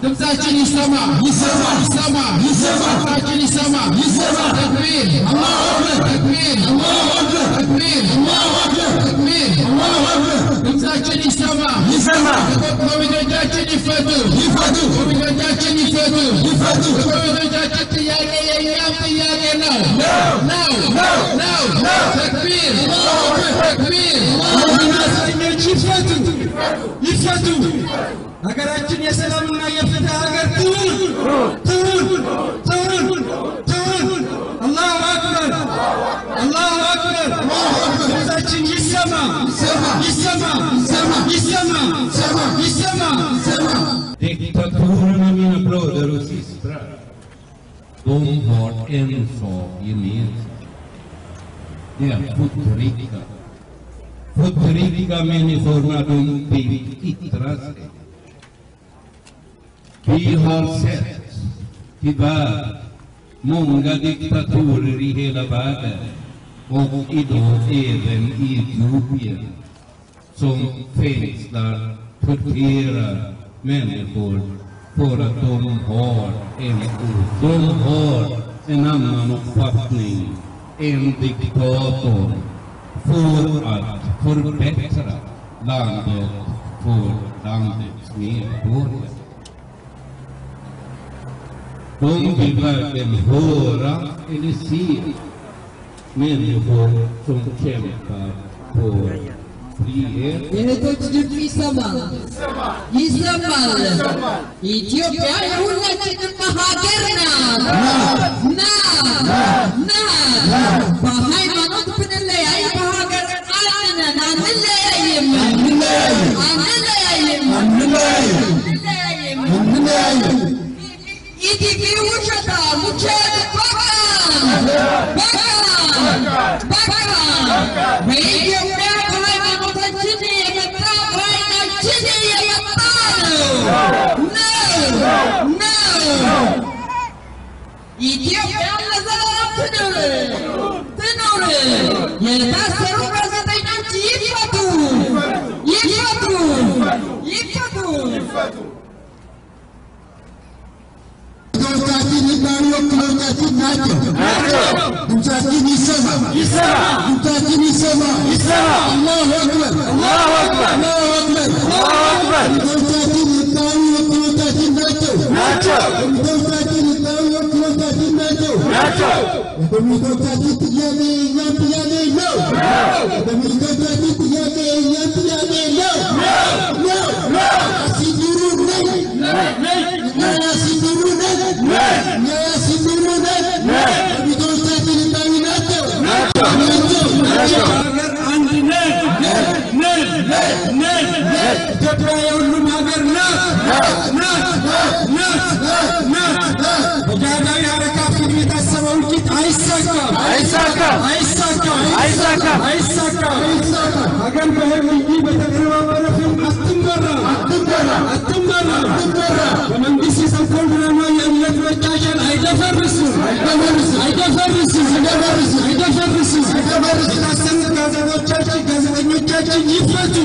ድምጻችን ይሰማ ይሰማ ይሰማ ይሰማ ድምጻችን ይሰማ ይሰማ ተክቢር አላሁ አክበር ተክቢር አላሁ አክበር ተክቢር አላሁ አክበር ተክቢር አላሁ አክበር ድምጻችን ይሰማ ይሰማ ኮሚቴዎቻችን ይፈቱ ይፈቱ ኮሚቴዎቻችን ይፈቱ ይፈቱ ኮሚቴዎቻችን ጥያቄ የእኛም ጥያቄ ነው ነው ተክቢር አላሁ አክበር ተክቢር አላማኞች ይፈቱ ይፈቱ ሀገራችን የሰላምና የፍትህ ሀገር ትሁን አላሁ አክበር አላሁ አክበር ድምጻችን ይሰማ ይሰማ ይሰማ ይሰማ Diktatorerna, mina bröder och systrar, de har en sak gemensamt. Det är förtryckta människor när de vill yttra sig. Vi har sett, tyvärr, många diktatorer i hela världen och idag även i Etiopien som fängslar, torterar människor för att de har en annan uppfattning än diktator för att förbättra landet för landets medborgare. De vill verkligen höra eller se människor som kämpar för frihet. የእህቶች ይሰማል ኢትዮጵያ የሁላችንም ሀገር ናት በሃይማኖት ብንለያይ በሀገር አንድ ነን አንለያይም ኢቲቪ ውሸታ በቃ በኢትዮጵያ በሃይማኖታችን የመጣ በዓይናችን የመጣ ነው ኢትዮጵያ ለዘላለም ትኑር የታሰሩ ጋዜጠኞች ይፈቱ ድምጻችን ይባሉ ወክሎቻችን ናቸው ድምጻችን ይሰማ ድምጻችን ይሰማ አላሁ አክበር አላሁ አክበር አላሁ አክበር ድምጻችን ይባሉ ወክሎቻችን ናቸው ድምጻችን ይባሉ ወክሎቻችን ናቸው የኮሚቴዎቻችን ጥያቄ የእኛም ጥያቄ ነው የኮሚቴዎቻችን ጥያቄ የእኛም ጥያቄ ነው ሲድሩ ነኝ ኢትዮጵያ የሁሉም ሀገር ናት በጃዳዊ አረካ ፊት የታሰበው እልቂት አይሳካም ሀገር በህልም እንጂ በተቀነባበረ ፊልም አትመራ በመንግስት የሰፈው ድራማ የእምነት መጫቻል አይደፈርስም የታሰሩት ጋዜጠኞቻችን ይፈቱ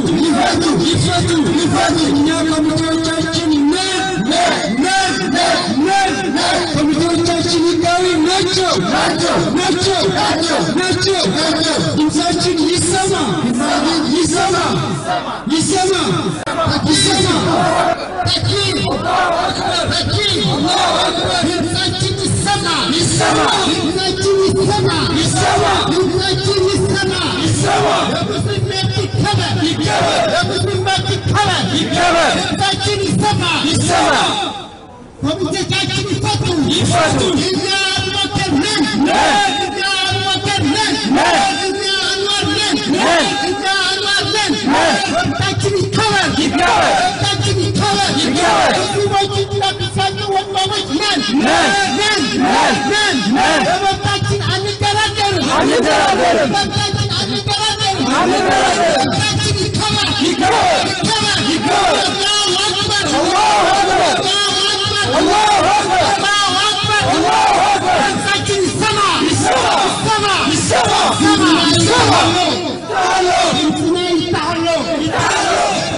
እኛ ኮሚቴዎቻችን ኮሚቴዎቻችን ህጋዊ ናቸው ድምጻችን ይሰማ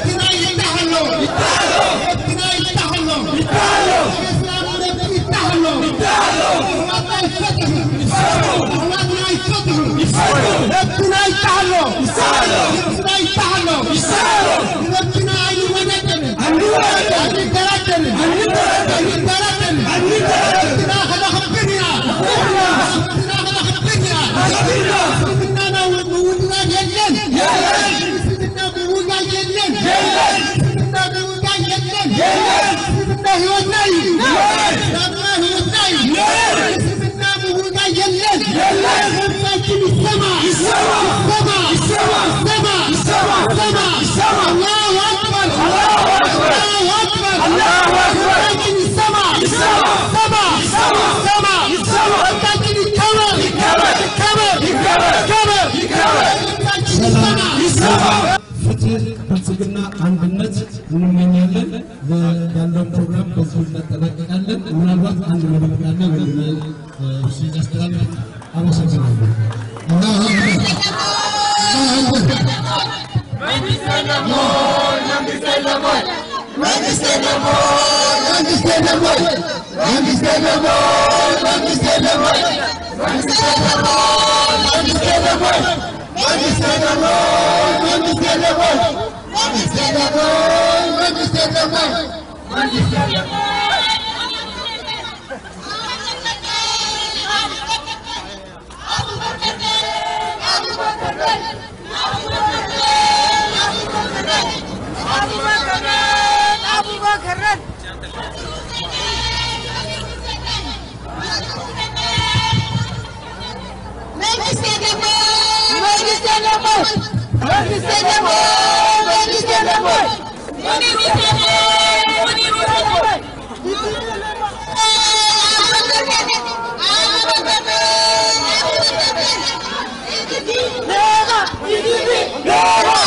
تعالوا ፍትህ፣ ብልጽግና፣ አንድነት እንመኛለን። ያለውን ፕሮግራም በዚሁ እናጠናቀቃለን። ምናልባት አንድ መልዕክት ካለ ወንድሜ ሲያስተላልፍ አመሰግናለሁ። Never!